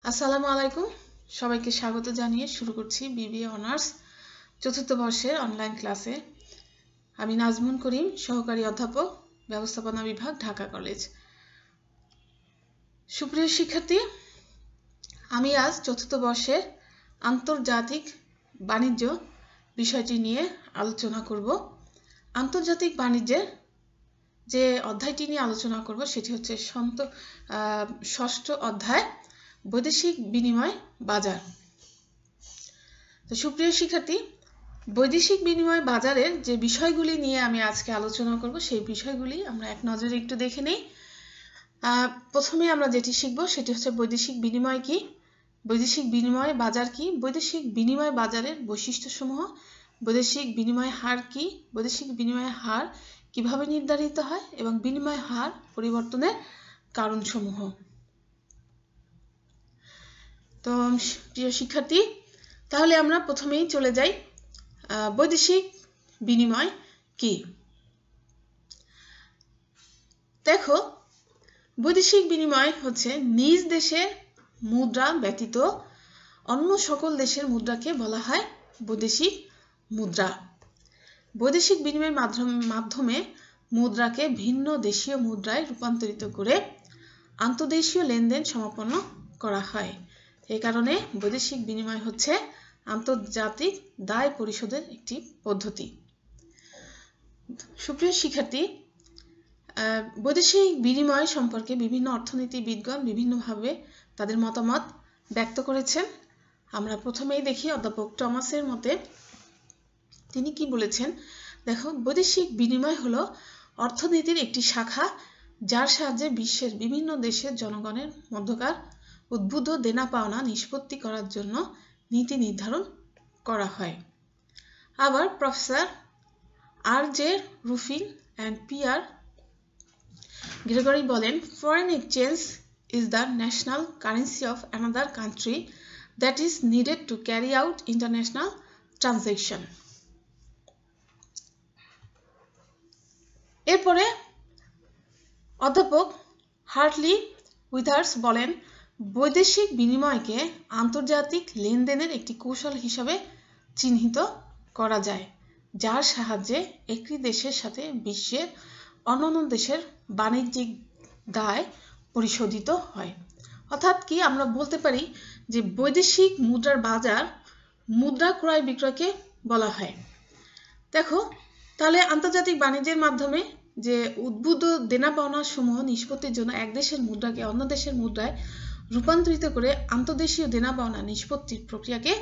আসসালামু আলাইকুম সবাইকে স্বাগত জানিয়ে শুরু করছি বিবিএ অনার্স চতুর্থ বর্ষের অনলাইন ক্লাসে। আমি নাজমুন করিম, সহকারী অধ্যাপক, ব্যবস্থাপনা বিভাগ, ঢাকা কলেজ। সুপ্রিয় শিক্ষার্থী, আমি আজ চতুর্থ বর্ষের আন্তর্জাতিক বাণিজ্য বিষয়টি নিয়ে আলোচনা করব। আন্তর্জাতিক বাণিজ্যের যে অধ্যায়টি নিয়ে আলোচনা করব সেটি হচ্ছে ষষ্ঠ অধ্যায়, বৈদেশিক বিনিময় বাজার। তো সুপ্রিয় শিক্ষার্থী, বৈদেশিক বিনিময় বাজারের যে বিষয়গুলি নিয়ে আমি আজকে আলোচনা করব সেই বিষয়গুলি আমরা এক নজরে একটু দেখে নেই। প্রথমে আমরা যেটি শিখব সেটি হচ্ছে বৈদেশিক বিনিময় কি, বৈদেশিক বিনিময় বাজার কি, বৈদেশিক বিনিময় বাজারের বৈশিষ্ট্যসমূহ, বৈদেশিক বিনিময় হার কি, বৈদেশিক বিনিময় হার কিভাবে নির্ধারিত হয় এবং বিনিময় হার পরিবর্তনের কারণসমূহ। তো প্রিয় শিক্ষার্থী, তাহলে আমরা প্রথমেই চলে যাই বৈদেশিক বিনিময় কি। দেখো, বৈদেশিক বিনিময় হচ্ছে নিজ দেশের মুদ্রা ব্যতীত অন্য সকল দেশের মুদ্রাকে বলা হয় বৈদেশিক মুদ্রা। বৈদেশিক বিনিময়ের মাধ্যমে মুদ্রাকে ভিন্ন দেশীয় মুদ্রায় রূপান্তরিত করে আন্তর্দেশীয় লেনদেন সমাপন্ন করা হয়। এই কারণে বৈদেশিক বিনিময় হচ্ছে আন্তর্জাতিক দায় পরিশোধের একটি পদ্ধতি। সুপ্রিয় শিক্ষার্থী, বৈদেশিক বিনিময় সম্পর্কে বিভিন্ন অর্থনীতিবিদগণ বিভিন্নভাবে তাদের মতামত ব্যক্ত করেছেন। আমরা প্রথমেই দেখি অধ্যাপক টমাসের মতে তিনি কি বলেছেন। দেখো, বৈদেশিক বিনিময় হলো অর্থনীতির একটি শাখা যার সাহায্যে বিশ্বের বিভিন্ন দেশের জনগণের মধ্যকার উদ্ভূত দেনা পাওনা নিষ্পত্তি করার জন্য নীতি নির্ধারণ করা হয়। আবার professor RJ. রুফিন and PR. Gregory বলেন, foreign exchange is the national currency of another country that is needed to carry out international transaction. এরপরে অধ্যাপক হার্টলি উইথার্স বলেন, বৈদেশিক বিনিময়কে আন্তর্জাতিক লেনদেনের একটি কৌশল হিসাবে চিহ্নিত করা যায়, যার সাহায্যে একটি দেশের সাথে বিশ্বের অন্যান্য দেশের বাণিজ্যিক দায় পরিশোধিত হয়। অর্থাৎ কি আমরা বলতে পারি যে বৈদেশিক মুদ্রার বাজার মুদ্রা ক্রয় বিক্রয়কে বলা হয়। দেখো, তাহলে আন্তর্জাতিক বাণিজ্যের মাধ্যমে যে উদ্ভূত দেনা পাওনা সমূহ নিষ্পত্তির জন্য এক দেশের মুদ্রাকে অন্য দেশের মুদ্রায় রূপান্তরিত করে আন্তর্দেশীয় দেনা পাওনা নিষ্পত্তির প্রক্রিয়াকে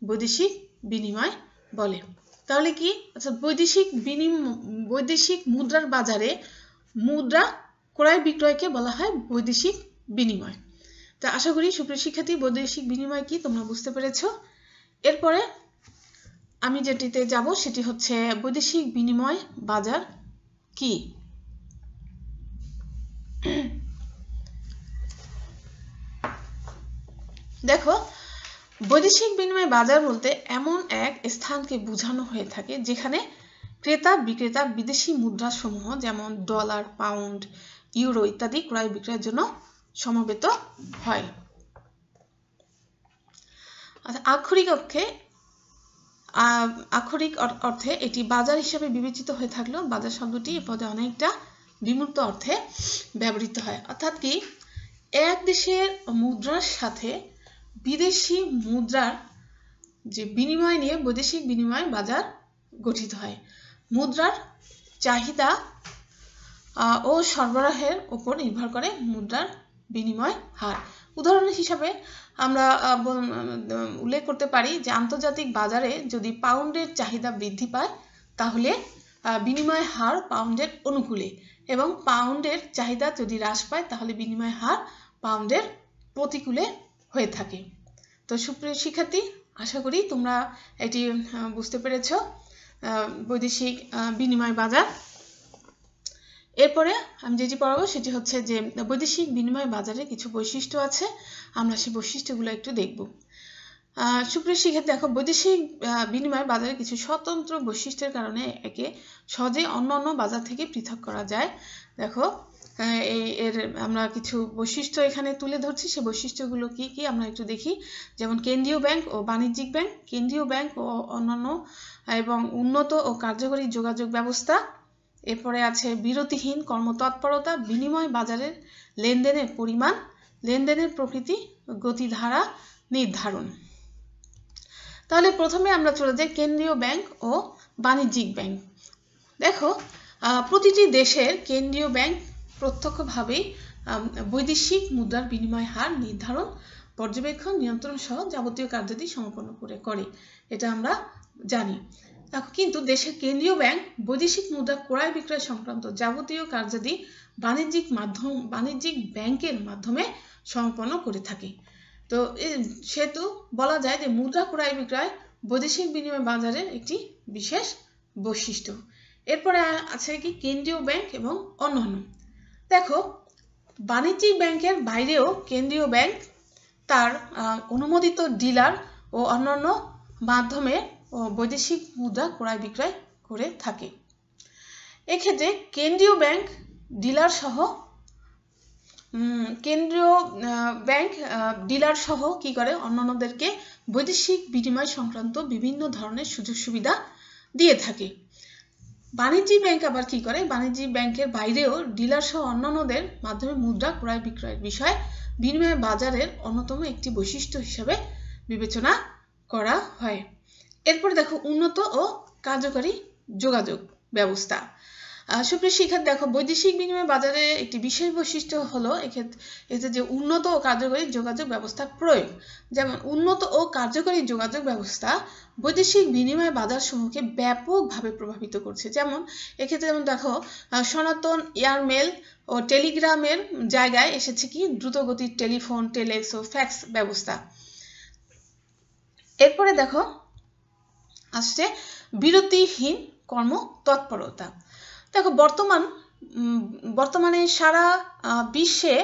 বৈদেশিক বিনিময় বলে। তাহলে কি, আচ্ছা, বৈদেশিক মুদ্রার বাজারে মুদ্রা ক্রয় বিক্রয়কে বলা হয় বৈদেশিক বিনিময়। তা আশা করি সুপ্রিয় শিক্ষার্থী, বৈদেশিক বিনিময় কি তোমরা বুঝতে পেরেছ। এরপরে আমি যেটিতে যাব সেটি হচ্ছে বৈদেশিক বিনিময় বাজার কি। দেখো, বৈদেশিক বিনিময় বাজার বলতে এমন এক স্থানকে বোঝানো হয়ে থাকে যেখানে ক্রেতা বিক্রেতা বিদেশি মুদ্রা সমূহ যেমন ডলার, পাউন্ড, ইউরো ইত্যাদি ক্রয় বিক্রয়ের জন্য সমবেত হয়। আক্ষরিক অর্থে এটি বাজার হিসাবে বিবেচিত হয়ে থাকলেও বাজার শব্দটি এ পদে অনেকটা বিমূর্ত অর্থে ব্যবহৃত হয়। অর্থাৎ কি, এক দেশের মুদ্রার সাথে বিদেশি মুদ্রার যে বিনিময় নিয়ে বৈদেশিক বিনিময় বাজার গঠিত হয়। মুদ্রার চাহিদা ও সরবরাহের উপর নির্ভর করে মুদ্রার বিনিময় হার। উদাহরণ হিসাবে আমরা উল্লেখ করতে পারি যে আন্তর্জাতিক বাজারে যদি পাউন্ডের চাহিদা বৃদ্ধি পায় তাহলে বিনিময় হার পাউন্ডের অনুকূলে, এবং পাউন্ডের চাহিদা যদি হ্রাস পায় তাহলে বিনিময় হার পাউন্ডের প্রতিকূলে হয়ে থাকে। তো সুপ্রিয় শিক্ষার্থী, আশা করি তোমরা এটি বুঝতে পেরেছ, বৈদেশিক বিনিময় বাজার। এরপরে আমি যেটি পড়াবো সেটি হচ্ছে যে বৈদেশিক বিনিময় বাজারে কিছু বৈশিষ্ট্য আছে, আমরা সেই বৈশিষ্ট্যগুলো একটু দেখব। সুপ্রিয় শিক্ষার্থী দেখো, বৈদেশিক বিনিময় বাজারে কিছু স্বতন্ত্র বৈশিষ্ট্যের কারণে একে সহজে অন্যান্য বাজার থেকে পৃথক করা যায়। দেখো, এর আমরা কিছু বৈশিষ্ট্য এখানে তুলে ধরছি। সেই বৈশিষ্ট্যগুলো কি কি আমরা একটু দেখি। যেমন কেন্দ্রীয় ব্যাংক ও বাণিজ্যিক ব্যাংক, কেন্দ্রীয় ব্যাংক ও অন্যান্য এবং উন্নত ও কার্যকরী যোগাযোগ ব্যবস্থা। এরপরে আছে বিরতিহীন কর্মতৎপরতা, বিনিময় বাজারের লেনদেনের পরিমাণ, লেনদেনের প্রকৃতি, গতিধারা নির্ধারণ। তাহলে প্রথমে আমরা চলে যাই কেন্দ্রীয় ব্যাংক ও বাণিজ্যিক ব্যাংক। দেখো, প্রতিটি দেশের কেন্দ্রীয় ব্যাংক প্রত্যক্ষভাবেই বৈদেশিক মুদ্রার বিনিময় হার নির্ধারণ, পর্যবেক্ষণ, নিয়ন্ত্রণ সহ যাবতীয় কার্যাদি সম্পন্ন করে, এটা আমরা জানি। দেখো, কিন্তু দেশের কেন্দ্রীয় ব্যাংক বৈদেশিক মুদ্রা ক্রয় বিক্রয় সংক্রান্ত যাবতীয় কার্যাদি বাণিজ্যিক ব্যাংকের মাধ্যমে সম্পন্ন করে থাকে। তো সেহেতু বলা যায় যে মুদ্রা ক্রয় বিক্রয় বৈদেশিক বিনিময় বাজারের একটি বিশেষ বৈশিষ্ট্য। এরপরে আছে কি কেন্দ্রীয় ব্যাংক এবং অন্যান্য। দেখো, বাণিজ্যিক ব্যাংকের বাইরেও কেন্দ্রীয় ব্যাংক তার অনুমোদিত ডিলার ও অন্যান্য মাধ্যমে বৈদেশিক মুদ্রা ক্রয় বিক্রয় করে থাকে। এক্ষেত্রে কেন্দ্রীয় ব্যাংক ডিলার সহ কি করে, অন্যান্যদেরকে বৈদেশিক বিনিময় সংক্রান্ত বিভিন্ন ধরনের সুযোগ সুবিধা দিয়ে থাকে। বাণিজ্যিক ব্যাংক আবার কি করে, বাণিজ্যিক ব্যাংকের বাইরেও ডিলার সহ অন্যান্যদের মাধ্যমে মুদ্রা ক্রয় বিক্রয়ের বিষয় বিনিময় বাজারের অন্যতম একটি বৈশিষ্ট্য হিসেবে বিবেচনা করা হয়। এরপর দেখো, উন্নত ও কার্যকরী যোগাযোগ ব্যবস্থা। সুপ্রিয় শিক্ষার্থী দেখো, বৈদেশিক বিনিময় বাজারে একটি বিশেষ বৈশিষ্ট্য হলো এতে যে উন্নত ও কার্যকরী যোগাযোগ ব্যবস্থার প্রয়োগ। যেমন উন্নত ও কার্যকরী যোগাযোগ ব্যবস্থা বৈদেশিক বিনিময় বাজার সমূহকে ব্যাপকভাবে প্রভাবিত করছে। যেমন এক্ষেত্রে যেমন দেখো, সনাতন এয়ারমেল ও টেলিগ্রামের জায়গায় এসেছে কি দ্রুতগতির টেলিফোন, টেলেক্স ও ফ্যাক্স ব্যবস্থা। এরপরে দেখো আসছে বিরতিহীন কর্মতৎপরতা। দেখো, বর্তমানে সারা বিশ্বে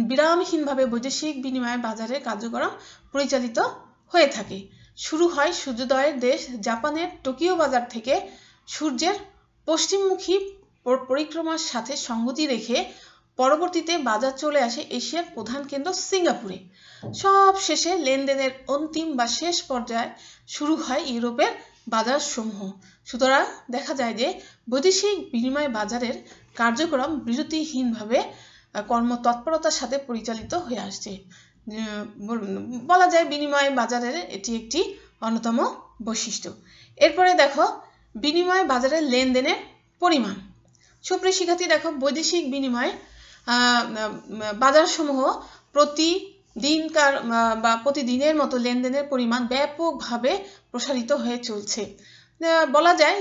বিরামহীনভাবে বৈদেশিক বিনিময় বাজারের কার্যক্রম পরিচালিত হয়ে থাকে। শুরু হয় সূর্যোদয়ের দেশ জাপানের টোকিও বাজার থেকে সূর্যের পশ্চিমমুখী পরিক্রমার সাথে সঙ্গতি রেখে পরবর্তীতে বাজার চলে আসে এশিয়ার প্রধান কেন্দ্র সিঙ্গাপুরে। সব শেষে লেনদেনের অন্তিম বা শেষ পর্যায়ে শুরু হয় ইউরোপের বাজার সমূহ। সুতরাং দেখা যায় যে বৈদেশিক বিনিময় বাজারের কার্যক্রম বিরতিহীনভাবে কর্মতৎপরতার সাথে পরিচালিত হয়ে আসছে। বলা যায় বিনিময় বাজারের এটি একটি অন্যতম বৈশিষ্ট্য। এরপরে দেখো, বিনিময় বাজারের লেনদেনের পরিমাণ। সুপ্রিয় শিক্ষার্থী দেখো, বৈদেশিক বিনিময় বাজারসমূহ প্রতিদিনের মতো লেনদেনের পরিমাণ ব্যাপকভাবে প্রসারিত হয়ে চলছে। বলা যায়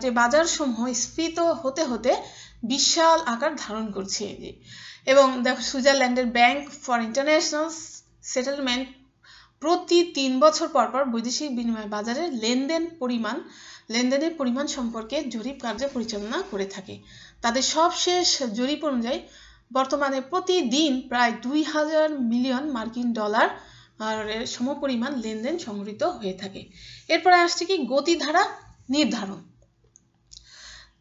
যে বাজারসমূহ স্ফীত হতে হতে বিশাল আকার ধারণ করছে। এবং দেখো, সুইজারল্যান্ডের ব্যাংক ফর ইন্টারন্যাশনাল সেটেলমেন্ট প্রতি 3 বছর পর পর বৈদেশিক বিনিময় বাজারের লেনদেনের পরিমাণ সম্পর্কে জরিপ কার্য পরিচালনা করে থাকে। তাদের সবশেষ জরিপ অনুযায়ী বর্তমানে প্রতিদিন প্রায় 2000 মিলিয়ন মার্কিন ডলার এর সমপরিমাণ লেনদেন সংগৃহীত হয়ে থাকে। এরপরে আসছে কি গতিধারা নির্ধারণ।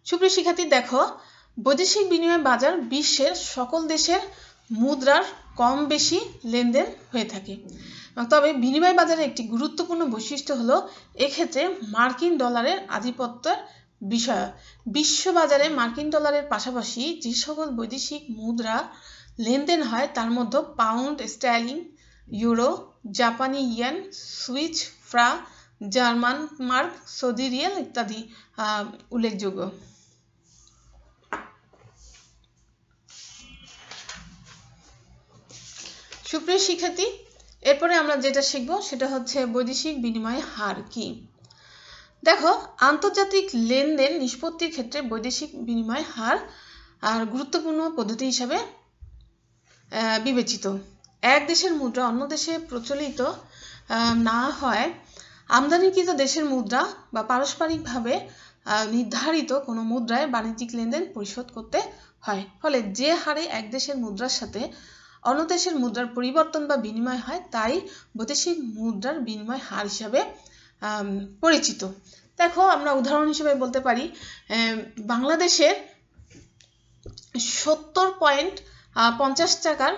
সুপ্রিয় শিক্ষার্থী দেখো, বৈদেশিক বিনিময় বাজার বিশ্বের সকল দেশের মুদ্রার কম বেশি লেনদেন হয়ে থাকে। তবে বিনিময় বাজারের একটি গুরুত্বপূর্ণ বৈশিষ্ট্য হলো এক্ষেত্রে মার্কিন ডলারের আধিপত্যের বিষয়। বিশ্ব বাজারে মার্কিন ডলারের পাশাপাশি যে সকল বৈদেশিক মুদ্রা লেনদেন হয় তার মধ্যে পাউন্ড স্টার্লিং, ইউরো, জাপানি yen, Swiss ফ্রা, German mark, Saudi Real ইত্যাদি উল্লেখযোগ্য। সুপ্রিয় শিক্ষার্থী, এরপরে আমরা যেটা শিখবো সেটা হচ্ছে বৈদেশিক বিনিময় হার কি। দেখো, আন্তর্জাতিক লেনদেন নিষ্পত্তির ক্ষেত্রে বৈদেশিক বিনিময় হার গুরুত্বপূর্ণ পদ্ধতি হিসাবে বিবেচিত। এক দেশের মুদ্রা অন্য দেশে প্রচলিত না হয় আমদানিকৃত দেশের মুদ্রা বা পারস্পরিকভাবে নির্ধারিত কোনো মুদ্রায় বাণিজ্যিক লেনদেন পরিশোধ করতে হয়। ফলে যে হারে এক দেশের মুদ্রার সাথে অন্য দেশের মুদ্রার পরিবর্তন বা বিনিময় হয় তাই বৈদেশিক মুদ্রার বিনিময় হার হিসাবে পরিচিত। দেখো আমরা উদাহরণ হিসেবে বলতে পারি বাংলাদেশের 70.50 টাকার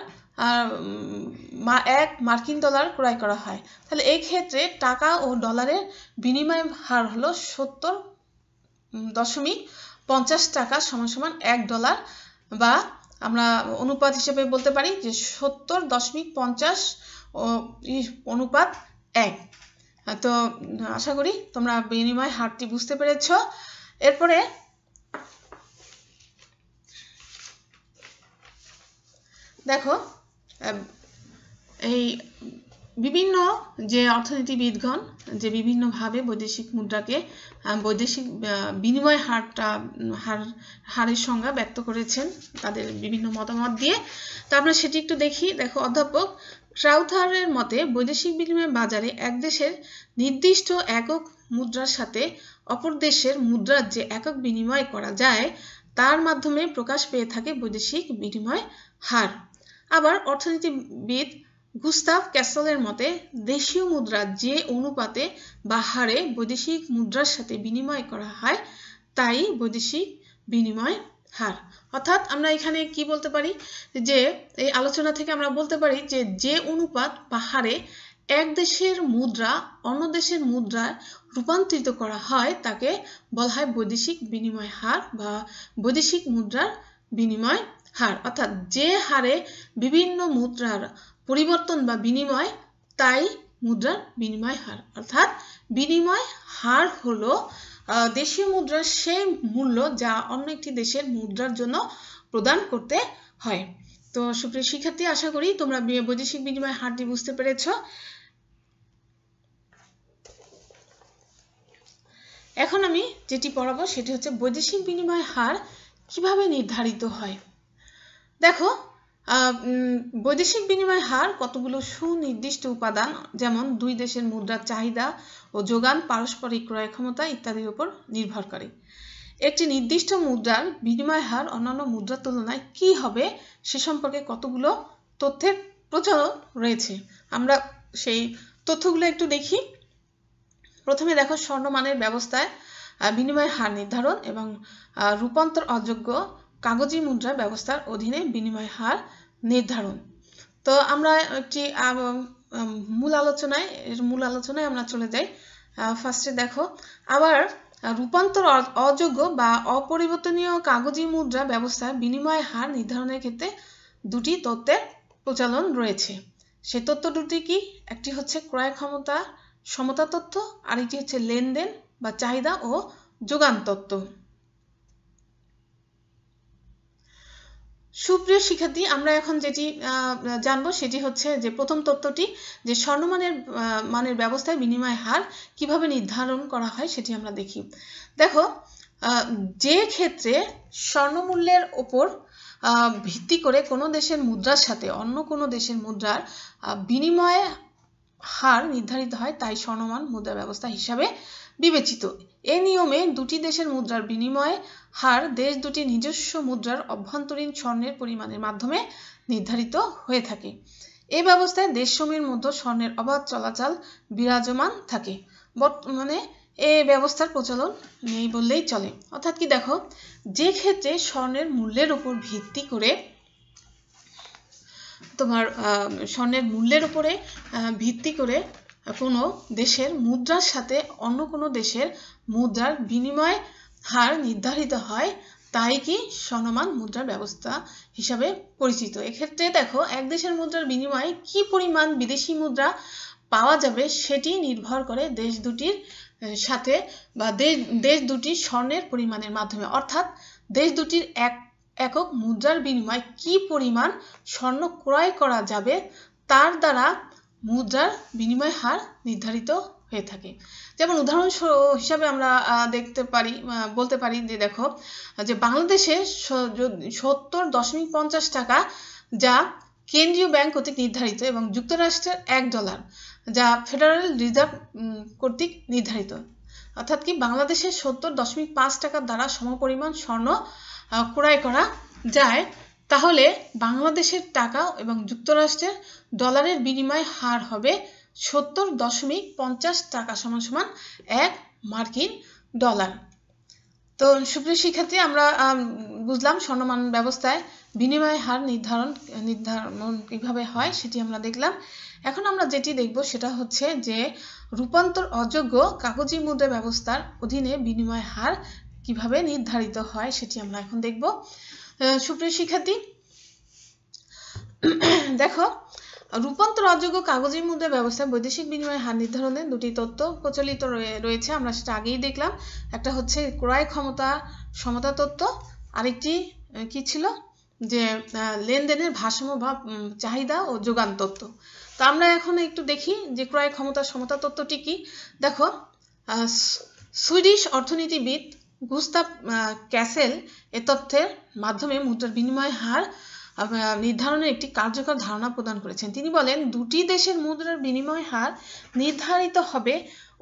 1 মার্কিন ডলার ক্রয় করা হয়। তাহলে এই ক্ষেত্রে টাকা ও ডলারের বিনিময় হার হলো 70.50 টাকা সমান 1 ডলার, বা আমরা অনুপাত হিসেবে বলতে পারি যে 70.50 অনুপাত 1। তো আশা করি তোমরা বিনিময় হারটি বুঝতে পেরেছ। এরপরে দেখো এই বিভিন্ন যে অর্থনীতিবিদগণ যে বিভিন্নভাবে বৈদেশিক মুদ্রাকে বৈদেশিক বিনিময় হারের সংজ্ঞা ব্যক্ত করেছেন তাদের বিভিন্ন মতামত দিয়ে। তো আমরা সেটি একটু দেখি। দেখো অধ্যাপক ট্রাউথারের মতে বৈদেশিক বিনিময় বাজারে এক দেশের নির্দিষ্ট একক মুদ্রার সাথে অপর দেশের মুদ্রার যে একক বিনিময় করা যায় তার মাধ্যমে প্রকাশ পেয়ে থাকে বৈদেশিক বিনিময় হার। আবার অর্থনীতিবিদ গুস্তাভ ক্যাসলের মতে দেশীয় মুদ্রা যে অনুপাতে বা হারে বৈদেশিক মুদ্রার সাথে বিনিময় করা হয় তাই বৈদেশিক বিনিময় হার। অর্থাৎ আমরা এখানে কি বলতে পারি যে এই আলোচনা থেকে আমরা বলতে পারি যে যে অনুপাত বা হারে এক দেশের মুদ্রা অন্য দেশের মুদ্রায় রূপান্তরিত করা হয় তাকে বলা হয় বৈদেশিক বিনিময় হার বা বৈদেশিক মুদ্রার বিনিময় হার। অর্থাৎ যে হারে বিভিন্ন মুদ্রার পরিবর্তন বা বিনিময় তাই মুদ্রার বিনিময় হার। অর্থাৎ বিনিময় হার হলো দেশীয় মুদ্রার সেই মূল্য যা অন্য একটি দেশের মুদ্রার জন্য প্রদান করতে হয়। তো সুপ্রিয় শিক্ষার্থী, আশা করি তোমরা বৈদেশিক বিনিময় হারটি বুঝতে পেরেছ। এখন আমি যেটি পড়াবো সেটি হচ্ছে বৈদেশিক বিনিময় হার কিভাবে নির্ধারিত হয়। দেখো বৈদেশিক বিনিময় হার কতগুলো সুনির্দিষ্ট উপাদান যেমন দুই দেশের মুদ্রার চাহিদা ও যোগান, পারস্পরিক ক্রয় ক্ষমতা ইত্যাদির উপর নির্ভর করে। একটি নির্দিষ্ট মুদ্রার বিনিময় হার অন্যান্য মুদ্রার তুলনায় কি হবে সে সম্পর্কে কতগুলো তথ্যের প্রচলন রয়েছে। আমরা সেই তথ্যগুলো একটু দেখি। প্রথমে দেখো স্বর্ণমানের ব্যবস্থায় বিনিময় হার নির্ধারণ এবং রূপান্তর অযোগ্য কাগজি মুদ্রা ব্যবস্থার অধীনে বিনিময় হার নির্ধারণ। তো আমরা একটি মূল আলোচনায় আমরা চলে যাই। ফার্স্টে দেখো আবার রূপান্তর অযোগ্য বা অপরিবর্তনীয় কাগজি মুদ্রা ব্যবস্থায় বিনিময় হার নির্ধারণের ক্ষেত্রে দুটি তত্ত্বের প্রচলন রয়েছে। সেই তত্ত্ব দুটি কি? একটি হচ্ছে ক্রয় ক্ষমতা সমতা তত্ত্ব, আর একটি হচ্ছে লেনদেন বা চাহিদা ও যোগান তত্ত্ব। সুপ্রিয় শিক্ষার্থী, আমরা এখন যেটি জানবো সেটি হচ্ছে যে প্রথম তত্ত্বটি যে স্বর্ণমানের ব্যবস্থায় বিনিময় হার কিভাবে নির্ধারণ করা হয় সেটি আমরা দেখি। দেখো যে ক্ষেত্রে স্বর্ণমূল্যের উপর ভিত্তি করে কোনো দেশের মুদ্রার সাথে অন্য কোনো দেশের মুদ্রার বিনিময় হার নির্ধারিত হয় তাই স্বর্ণমান মুদ্রা ব্যবস্থা হিসাবে বিবেচিত। এই নিয়মে দুটি দেশের মুদ্রার বিনিময় হার দেশ দুটির নিজস্ব মুদ্রার অভ্যন্তরীণ স্বর্ণের পরিমাণের মাধ্যমে নির্ধারিত হয়ে থাকে। এই ব্যবস্থায় দেশসমূহের মধ্যে স্বর্ণের অবাধ চলাচল বিরাজমান থাকে। বর্তমানে এই ব্যবস্থার প্রচলন নেই বললেই চলে। অর্থাৎ কি দেখো, যে ক্ষেত্রে স্বর্ণের মূল্যের উপর ভিত্তি করে স্বর্ণের মূল্যের উপরে ভিত্তি করে কোনো দেশের মুদ্রার সাথে অন্য কোনো দেশের মুদ্রার বিনিময় হার নির্ধারিত হয় তাই কি স্বর্ণমান মুদ্রা ব্যবস্থা হিসাবে পরিচিত। এক্ষেত্রে দেখো এক দেশের মুদ্রার বিনিময়ে কি পরিমাণ বিদেশি মুদ্রা পাওয়া যাবে সেটি নির্ভর করে দেশ দুটির সাথে বা দেশ দুটির স্বর্ণের পরিমাণের মাধ্যমে। অর্থাৎ দেশ দুটির একক মুদ্রার বিনিময়ে কি পরিমাণ স্বর্ণ ক্রয় করা যাবে তার দ্বারা মুদ্রার বিনিময় হার নির্ধারিত হয়ে থাকে। যেমন উদাহরণ হিসাবে আমরা বলতে পারি যে দেখো যে বাংলাদেশে 70.50 টাকা যা কেন্দ্রীয় ব্যাংক কর্তৃক নির্ধারিত এবং যুক্তরাষ্ট্রের $1 যা ফেডারেল রিজার্ভ কর্তৃক নির্ধারিত। অর্থাৎ কি বাংলাদেশে 70.5 টাকার দ্বারা সমপরিমাণ স্বর্ণ ক্রয় করা যায় তাহলে বাংলাদেশের টাকা এবং যুক্তরাষ্ট্রের ডলারের বিনিময় হার হবে 70.50 টাকা সমান সমান 1 মার্কিন ডলার। তো সুপ্রিয় শিক্ষার্থী, আমরা বুঝলাম স্বর্ণমান ব্যবস্থায় বিনিময় হার নির্ধারণ কিভাবে হয় সেটি আমরা দেখলাম। এখন আমরা যেটি দেখব সেটা হচ্ছে যে রূপান্তর অযোগ্য কাগজি মুদ্রা ব্যবস্থার অধীনে বিনিময় হার কিভাবে নির্ধারিত হয় সেটি আমরা এখন দেখব। সুপ্রিয় শিক্ষার্থী, দেখো, রূপান্তর অযোগ্য কাগজি মুদ্রা ব্যবস্থায় বৈদেশিক বিনিময় হার নির্ধারণে দুটি তত্ত্ব প্রচলিত রয়েছে, আমরা সেটা আগেই দেখলাম। একটা হচ্ছে ক্রয় ক্ষমতা সমতা তত্ত্ব, আরেকটি কি ছিল যে লেনদেনের ভারসাম্য বা চাহিদা ও যোগান তত্ত্ব। তো আমরা এখন একটু দেখি যে ক্রয় ক্ষমতা সমতা তত্ত্বটি কি। দেখো, সুইডিশ অর্থনীতিবিদ গুস্তাভ ক্যাসেল এ তথ্যের মাধ্যমে মুদ্রার বিনিময় হার নির্ধারণের একটি কার্যকর ধারণা প্রদান করেছেন। তিনি বলেন, দুটি দেশের মুদ্রার বিনিময় হার নির্ধারিত হবে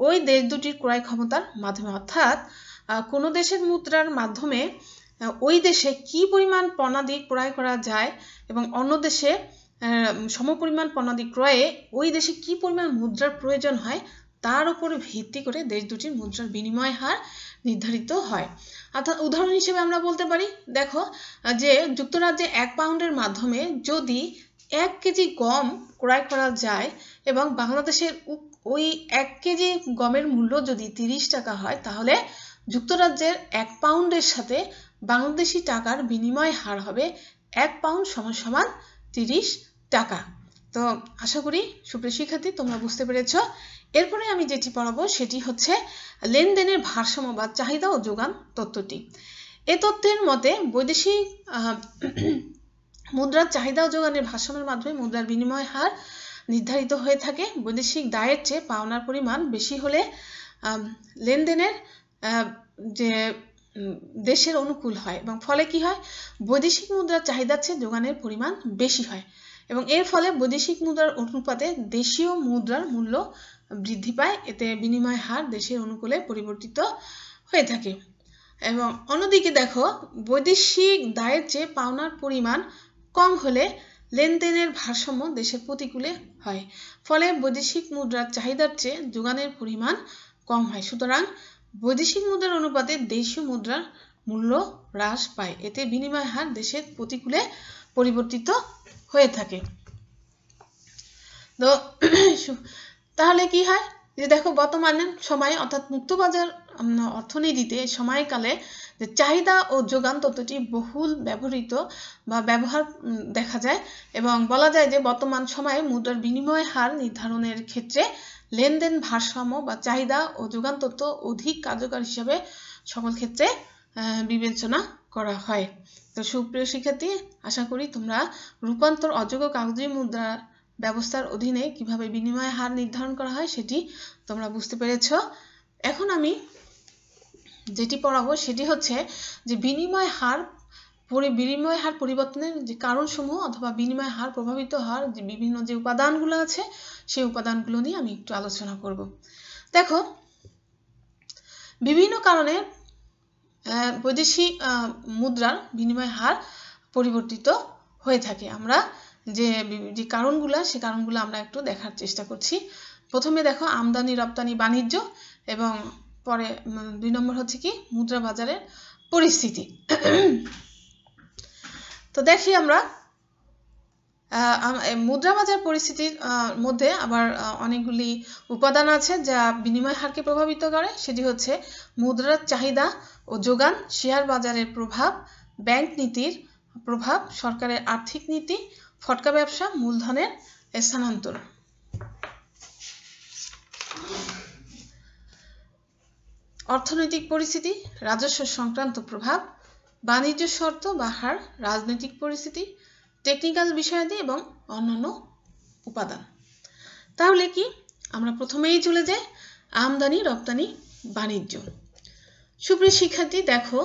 ওই দেশ দুটির ক্রয় ক্ষমতার মাধ্যমে, অর্থাৎ কোনো দেশের মুদ্রার মাধ্যমে ওই দেশে কি পরিমাণ পণ্যাদি ক্রয় করা যায় এবং অন্য দেশে সমপরিমাণ পণ্যাদি ক্রয়ে ওই দেশে কি পরিমাণ মুদ্রার প্রয়োজন হয় তার উপরে ভিত্তি করে দেশ দুটির মুদ্রার বিনিময় হার নির্ধারিত হয়। অর্থাৎ উদাহরণ হিসেবে আমরা বলতে পারি, দেখো যে যুক্তরাজ্যে 1 পাউন্ডের মাধ্যমে যদি 1 কেজি গম ক্রয় করা যায় এবং বাংলাদেশের ওই 1 কেজি গমের মূল্য যদি 30 টাকা হয়, তাহলে যুক্তরাজ্যের 1 পাউন্ডের সাথে বাংলাদেশি টাকার বিনিময় হার হবে 1 পাউন্ড সমান সমান 30 টাকা। তো আশা করি সুপ্রিয় শিক্ষার্থী তোমরা বুঝতে পেরেছ। এরপরে আমি যেটি পড়াবো সেটি হচ্ছে লেনদেনের ভারসাম্য বা চাহিদা ও যোগান তত্ত্বটি। এ তত্ত্বের মতে বৈদেশিক মুদ্রার চাহিদা ও যোগানের ভারসাম্যের মাধ্যমে মুদ্রার বিনিময় হার নির্ধারিত হয়ে থাকে। বৈদেশিক দায়ের চেয়ে পাওনার পরিমাণ বেশি হলে লেনদেনের যে দেশের অনুকূল হয় এবং ফলে কি হয়, বৈদেশিক মুদ্রার চাহিদার চেয়ে যোগানের পরিমাণ বেশি হয় এবং এর ফলে বৈদেশিক মুদ্রার অনুপাতে দেশীয় মুদ্রার মূল্য বৃদ্ধি পায়। এতে বিনিময় হার দেশের অনুকূলে পরিবর্তিত হয়ে থাকে। এবং অন্যদিকে দেখো, বৈদেশিক দায়ের চেয়ে পাওনার পরিমাণ কম হলে লেনদেনের ভারসাম্য দেশের প্রতিকূলে হয়, ফলে বৈদেশিক মুদ্রার চাহিদার চেয়ে যোগানের পরিমাণ কম হয়। সুতরাং বৈদেশিক মুদ্রার অনুপাতে দেশীয় মুদ্রার মূল্য হ্রাস পায়, এতে বিনিময় হার দেশের প্রতিকূলে পরিবর্তিত হয়ে থাকে। তো তাহলে কি হয় যে দেখো, বর্তমান সময়ে অর্থাৎ মুক্তবাজার অর্থনীতিতে সময়কালে যে চাহিদা ও যোগান তত্ত্বটি বহুল ব্যবহৃত বা ব্যবহার দেখা যায় এবং বলা যায় যে বর্তমান সময়ে মুদ্রার বিনিময় হার নির্ধারণের ক্ষেত্রে লেনদেন ভারসাম্য বা চাহিদা ও যোগান তত্ত্ব অধিক কার্যকর হিসেবে সকল ক্ষেত্রে বিবেচনা করা হয়। তো সুপ্রিয় শিক্ষার্থী, আশা করি তোমরা রূপান্তর অযোগ্য কাগজি মুদ্রা ব্যবস্থার অধীনে কিভাবে বিনিময় হার নির্ধারণ করা হয় সেটি তোমরা বুঝতে পেরেছ। এখন আমি যেটি পড়াবো সেটি হচ্ছে যে বিনিময় হার পরিবর্তনের যে কারণসমূহ অথবা বিনিময় হার প্রভাবিত হওয়ার যে বিভিন্ন যে উপাদানগুলো আছে সেই উপাদানগুলো নিয়ে আমি একটু আলোচনা করব। দেখো, বিভিন্ন কারণে বৈদেশিক মুদ্রার বিনিময় হার পরিবর্তিত হয়ে থাকে। আমরা যে কারণগুলো সে কারণগুলো আমরা একটু দেখার চেষ্টা করছি। প্রথমে দেখো, আমদানি রপ্তানি বাণিজ্য এবং পরে 2 নম্বর হচ্ছে কি মুদ্রা বাজারের পরিস্থিতি। তো দেখি আমরা মুদ্রা বাজার পরিস্থিতির মধ্যে আবার অনেকগুলি উপাদান আছে যা বিনিময় হারকে প্রভাবিত করে। সেটি হচ্ছে মুদ্রার চাহিদা ও যোগান, শেয়ার বাজারের প্রভাব, ব্যাংক নীতির প্রভাব, সরকারের আর্থিক নীতি, ফটকা ব্যবসা, মূলধনের স্থানান্তর। অর্থনৈতিক পরিস্থিতি, রাজস্ব সংক্রান্ত প্রভাব, বাণিজ্য শর্ত বা হার, রাজনৈতিক পরিস্থিতি, টেকনিক্যাল বিষয়াদি এবং অন্যান্য উপাদান। তাহলে কি আমরা প্রথমেই চলে যাই আমদানি রপ্তানি বাণিজ্য। সুপ্রিয় শিক্ষার্থী, দেখো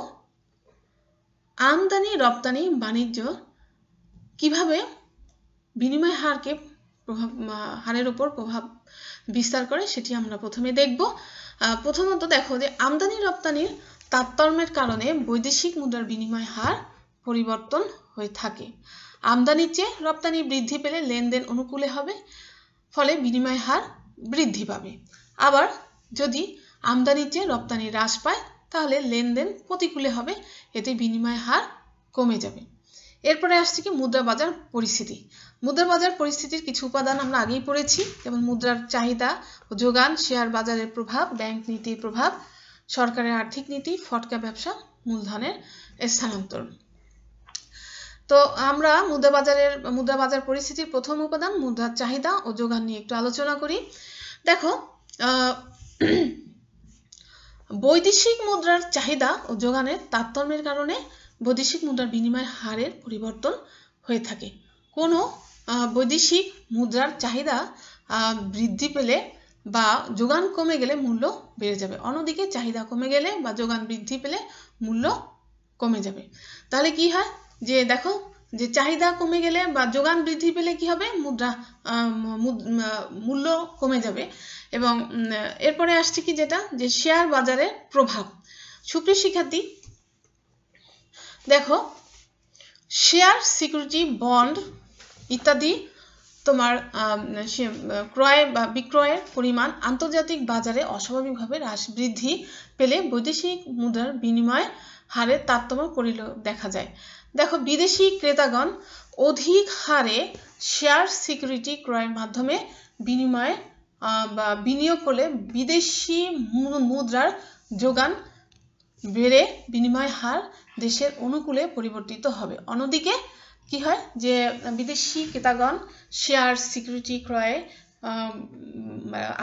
আমদানি রপ্তানি বাণিজ্য কিভাবে বিনিময় হারের উপর প্রভাব বিস্তার করে সেটি আমরা প্রথমে দেখব। প্রথমত দেখো যে আমদানি রপ্তানির তারতম্যের কারণে বৈদেশিক মুদ্রার বিনিময় হার পরিবর্তন হয়ে থাকে। আমদানির চেয়ে রপ্তানি বৃদ্ধি পেলে লেনদেন অনুকূলে হবে, ফলে বিনিময় হার বৃদ্ধি পাবে। আবার যদি আমদানির চেয়ে রপ্তানি হ্রাস পায় তাহলে লেনদেন প্রতিকূলে হবে, এতে বিনিময় হার কমে যাবে। এরপরে আসছে কি মুদ্রা বাজার পরিস্থিতি। মুদ্রা বাজার পরিস্থিতির কিছু উপাদান আমরা আগেই পড়েছি, যেমন মুদ্রার চাহিদা ও যোগান, শেয়ার বাজারের প্রভাব, ব্যাংক নীতির প্রভাব, সরকারের আর্থিক নীতি, ফটকা ব্যবসা, মূলধনের স্থানান্তর। তো আমরা মুদ্রা বাজার পরিস্থিতির প্রথম উপাদান মুদ্রার চাহিদা ও যোগান নিয়ে একটু আলোচনা করি। দেখো, বৈদেশিক মুদ্রার চাহিদা ও যোগানের তারতম্যের কারণে বৈদেশিক মুদ্রার বিনিময় হারের পরিবর্তন হয়ে থাকে। কোনো বৈদেশিক মুদ্রার চাহিদা বৃদ্ধি পেলে বা যোগান কমে গেলে মূল্য বেড়ে যাবে, অন্যদিকে চাহিদা কমে গেলে বা যোগান বৃদ্ধি পেলে মূল্য কমে যাবে। তাহলে কি হয় যে দেখো, যে চাহিদা কমে গেলে বা যোগান বৃদ্ধি পেলে কি হবে, মূল্য কমে যাবে। এবং এরপরে আসছে কি যেটা, যে শেয়ার বাজারের প্রভাব। সুপ্রিয় শিক্ষার্থী দেখো, শেয়ার, সিকিউরিটি, বন্ড ইত্যাদি তোমার ক্রয় বা বিক্রয়ের পরিমাণ আন্তর্জাতিক বাজারে অস্বাভাবিকভাবে হ্রাস বৃদ্ধি পেলে বৈদেশিক মুদ্রার বিনিময় হারের তারতম্য দেখা যায়। দেখো, বিদেশি ক্রেতাগণ অধিক হারে শেয়ার, সিকিউরিটি ক্রয়ের মাধ্যমে বিনিয়োগ করলে বিদেশি মুদ্রার যোগান বেড়ে বিনিময় হার দেশের অনুকূলে পরিবর্তিত হবে। অন্যদিকে কি হয়, যে বিদেশি ক্রেতাগণ শেয়ার, সিকিউরিটি ক্রয়ে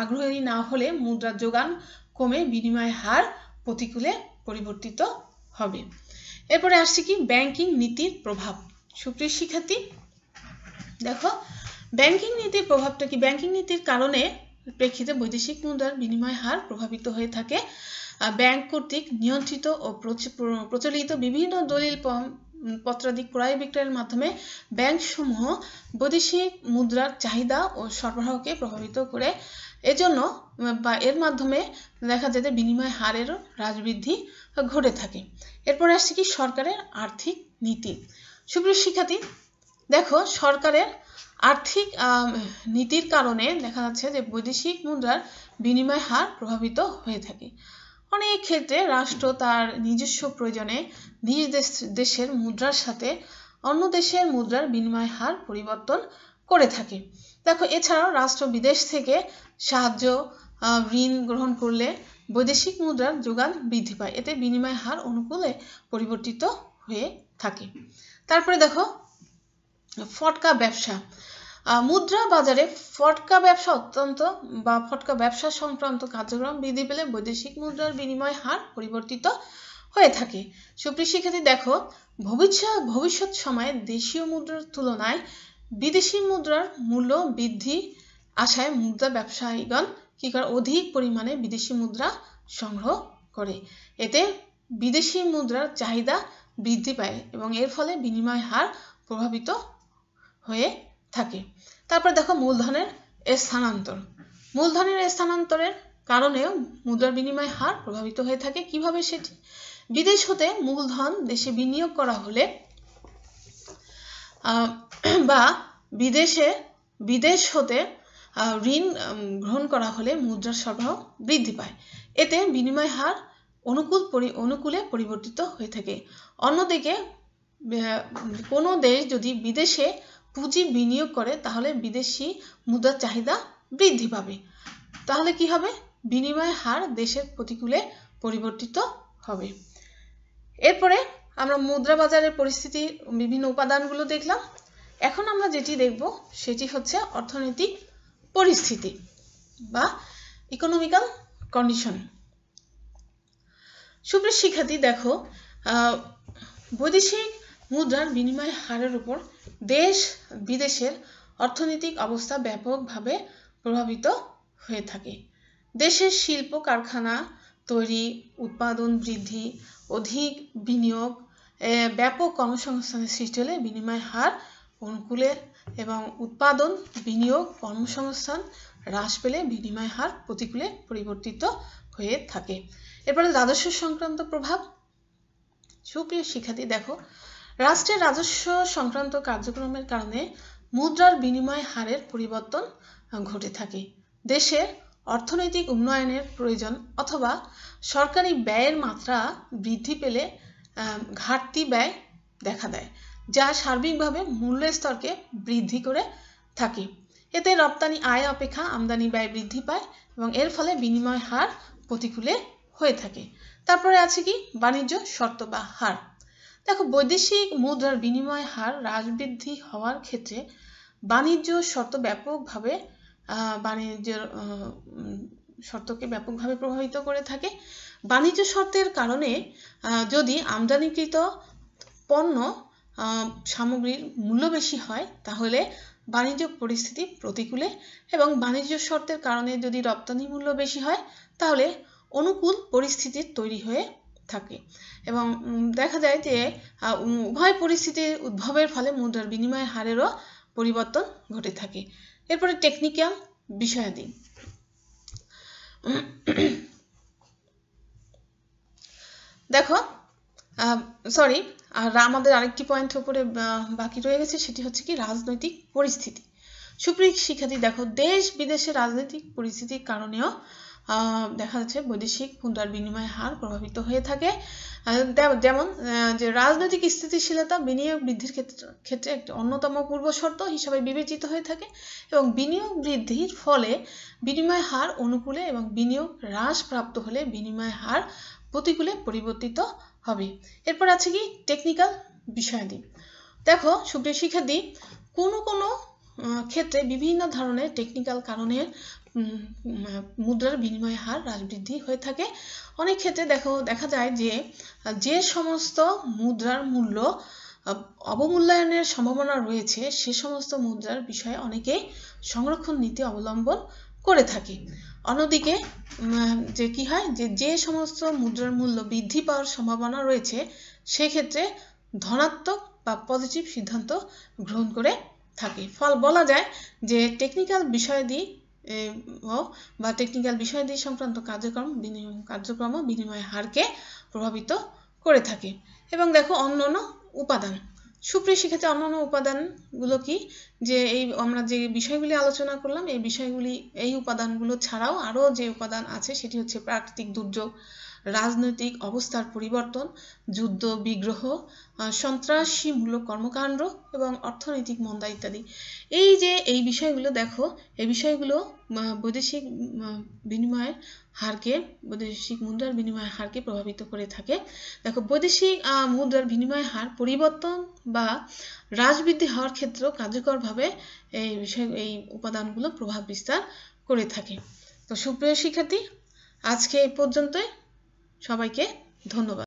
আগ্রহী না হলে মুদ্রার যোগান কমে বিনিময় হার প্রতিকূলে পরিবর্তিত হবে। এরপরে আসছে কি ব্যাংকিং নীতির প্রভাব। সুপ্রিয় শিক্ষার্থী দেখো, ব্যাংকিং নীতির প্রভাবটা কি, ব্যাংকিং নীতির কারণে প্রেক্ষিতে বৈদেশিক মুদ্রার বিনিময় হার প্রভাবিত হয়ে থাকে। ব্যাংক কর্তৃক নিয়ন্ত্রিত ও প্রচলিত বিভিন্ন দলিল পত্রাদি ক্রয় বিক্রয়ের মাধ্যমে ব্যাংকসমূহ বৈদেশিক মুদ্রার চাহিদা ও সরবরাহকে প্রভাবিত করে। এজন্য বা এর মাধ্যমে দেখা যায় যে বিনিময় হারেরও হ্রাস বৃদ্ধি ঘটে থাকে। এরপরে আসছে কি সরকারের আর্থিক নীতি। সুপ্রিয় শিক্ষার্থী দেখো, সরকারের আর্থিক নীতির কারণে দেখা যাচ্ছে যে বৈদেশিক মুদ্রার বিনিময় হার প্রভাবিত হয়ে থাকে। অনেক ক্ষেত্রে রাষ্ট্র তার নিজস্ব প্রয়োজনে নিজ দেশের মুদ্রার সাথে অন্য দেশের মুদ্রার বিনিময় হার পরিবর্তন করে থাকে। দেখো, এছাড়াও রাষ্ট্র বিদেশ থেকে সাহায্য, ঋণ গ্রহণ করলে বৈদেশিক মুদ্রার যোগান বৃদ্ধি পায়, এতে বিনিময় হার অনুকূলে পরিবর্তিত হয়ে থাকে। তারপরে দেখো, ফটকা ব্যবসা। মুদ্রা বাজারে ফটকা ব্যবসা সংক্রান্ত কার্যক্রম বৃদ্ধি পেলে বৈদেশিক মুদ্রার বিনিময় হার পরিবর্তিত হয়ে থাকে। সুপ্রিয় শিক্ষার্থী দেখো, ভবিষ্যৎ সময়ে দেশীয় মুদ্রার তুলনায় বিদেশি মুদ্রার মূল্য বৃদ্ধি আশায় মুদ্রা ব্যবসায়ীগণ কি করে, অধিক পরিমাণে বিদেশি মুদ্রা সংগ্রহ করে, এতে বিদেশি মুদ্রার চাহিদা বৃদ্ধি পায় এবং এর ফলে বিনিময় হার প্রভাবিত হয়ে থাকে। তারপর দেখো, মূলধনের স্থানান্তরের কারণেও মুদ্রার বিনিময় হার প্রভাবিত হয়ে থাকে। কিভাবে সেটি, বিদেশ হতে মূলধন দেশে বিনিয়োগ করা হলে বা বিদেশ হতে ঋণ গ্রহণ করা হলে মুদ্রার সরবরাহ বৃদ্ধি পায়, এতে বিনিময় হার অনুকূলে পরিবর্তিত হয়ে থাকে। অন্যদিকে কোনো দেশ যদি বিদেশে পুঁজি বিনিয়োগ করে তাহলে বিদেশি মুদ্রার চাহিদা বৃদ্ধি পাবে, তাহলে কি হবে, বিনিময় হার দেশের প্রতিকূলে পরিবর্তিত হবে। এরপরে আমরা মুদ্রা বাজারের পরিস্থিতির বিভিন্ন উপাদানগুলো দেখলাম। এখন আমরা যেটি দেখব সেটি হচ্ছে অর্থনৈতিক পরিস্থিতি বা ইকোনমিক্যাল কন্ডিশন। সুপ্রিয় শিক্ষার্থী দেখো, বৈদেশিক মুদ্রার বিনিময় হারের উপর দেশ বিদেশের অর্থনৈতিক অবস্থা ব্যাপকভাবে প্রভাবিত হয়ে থাকে। দেশের শিল্প কারখানা তৈরি, উৎপাদন বৃদ্ধি, অধিক বিনিয়োগ, ব্যাপক কর্মসংস্থানের সৃষ্টি হলে বিনিময় হার অনুকূলে এবং উৎপাদন, বিনিয়োগ, কর্মসংস্থান হ্রাস পেলে বিনিময় হার প্রতিকূলে পরিবর্তিত হয়ে থাকে। এরপরে রাজস্ব সংক্রান্ত প্রভাব। সুপ্রিয় শিক্ষার্থী দেখো, রাষ্ট্রের রাজস্ব সংক্রান্ত কার্যক্রমের কারণে মুদ্রার বিনিময় হারের পরিবর্তন ঘটে থাকে। দেশের অর্থনৈতিক উন্নয়নের প্রয়োজন অথবা সরকারি ব্যয়ের মাত্রা বৃদ্ধি পেলে ঘাটতি ব্যয় দেখা দেয়, যা সার্বিকভাবে মূল্য স্তরকে বৃদ্ধি করে থাকে। এতে রপ্তানি আয় অপেক্ষা আমদানি ব্যয় বৃদ্ধি পায় এবং এর ফলে বিনিময় হার প্রতিকূলে হয়ে থাকে। তারপরে আছে কি বাণিজ্য শর্ত বা হার। দেখো, বৈদেশিক মুদ্রার বিনিময় হার হ্রাস বৃদ্ধি হওয়ার ক্ষেত্রে বাণিজ্য শর্ত ব্যাপকভাবে শর্তকে ব্যাপকভাবে প্রভাবিত করে থাকে। বাণিজ্য শর্তের কারণে যদি আমদানিকৃত পণ্য সামগ্রীর মূল্য বেশি হয় তাহলে বাণিজ্য পরিস্থিতি প্রতিকূলে, এবং বাণিজ্য শর্তের কারণে যদি রপ্তানি মূল্য বেশি হয় তাহলে অনুকূল পরিস্থিতির তৈরি হয়ে থাকে। এবং দেখা যায় যে উভয় পরিস্থিতির উদ্ভবের ফলে মুদ্রার বিনিময় হারেরও পরিবর্তন ঘটে থাকে। এরপরে টেকনিক্যাল বিষয়াদি। দেখো, আর আমাদের আরেকটি পয়েন্ট উপরে বাকি রয়ে গেছে, সেটি হচ্ছে কি রাজনৈতিক পরিস্থিতি। সুপ্রিয় শিক্ষার্থী, দেখো, দেশ বিদেশের রাজনৈতিক পরিস্থিতির কারণেও দেখা যাচ্ছে বৈদেশিক মুদ্রার বিনিময় হার প্রভাবিত হয়ে থাকে। যেমন যে রাজনৈতিক স্থিতিশীলতা বিনিয়োগ বৃদ্ধির ক্ষেত্রে একটি অন্যতম পূর্ব শর্ত হিসাবে বিবেচিত হয়ে থাকে, এবং বিনিয়োগ বৃদ্ধির ফলে বিনিময় হার অনুকূলে এবং বিনিয়োগ হ্রাস প্রাপ্ত হলে বিনিময় হার প্রতিকূলে পরিবর্তিত হবে। এরপর আছে কি টেকনিক্যাল বিষয়াদি। দেখো সুপ্রিয় শিক্ষার্থী, কোনো ক্ষেত্রে বিভিন্ন ধরনের টেকনিক্যাল কারণে মুদ্রার বিনিময় হার হ্রাস বৃদ্ধি হয়ে থাকে। অনেক ক্ষেত্রে দেখা যায় যে সমস্ত মুদ্রার মূল্য অবমূল্যায়নের সম্ভাবনা রয়েছে সে সমস্ত মুদ্রার বিষয়ে অনেকে সংরক্ষণ নীতি অবলম্বন করে থাকে। অন্যদিকে যে কি হয়, যে সমস্ত মুদ্রার মূল্য বৃদ্ধি পাওয়ার সম্ভাবনা রয়েছে সেক্ষেত্রে ধনাত্মক বা পজিটিভ সিদ্ধান্ত গ্রহণ করে থাকে। ফল বলা যায় যে টেকনিক্যাল বিষয়াদি বা টেকনিক্যাল বিষয়াদি সংক্রান্ত কার্যক্রম বিনিময় হারকে প্রভাবিত করে থাকে। এবং দেখো অন্যান্য উপাদান। সুপ্রিয় শিক্ষার্থী, অন্যান্য উপাদানগুলো কি, যে আমরা যে বিষয়গুলি আলোচনা করলাম এই উপাদানগুলো ছাড়াও আরও যে উপাদান আছে সেটি হচ্ছে প্রাকৃতিক দুর্যোগ, রাজনৈতিক অবস্থার পরিবর্তন, যুদ্ধ বিগ্রহ, সন্ত্রাসীমূলক কর্মকাণ্ড এবং অর্থনৈতিক মন্দা ইত্যাদি। এই বিষয়গুলো দেখো, এই বিষয়গুলো বৈদেশিক মুদ্রার বিনিময় হারকে প্রভাবিত করে থাকে। দেখো, বৈদেশিক মুদ্রার বিনিময় হার পরিবর্তন বা হ্রাস বৃদ্ধি হওয়ার ক্ষেত্রেও কার্যকরভাবে এই উপাদানগুলো প্রভাব বিস্তার করে থাকে। তো সুপ্রিয় শিক্ষার্থী, আজকে এই পর্যন্তই। সবাইকে ধন্যবাদ।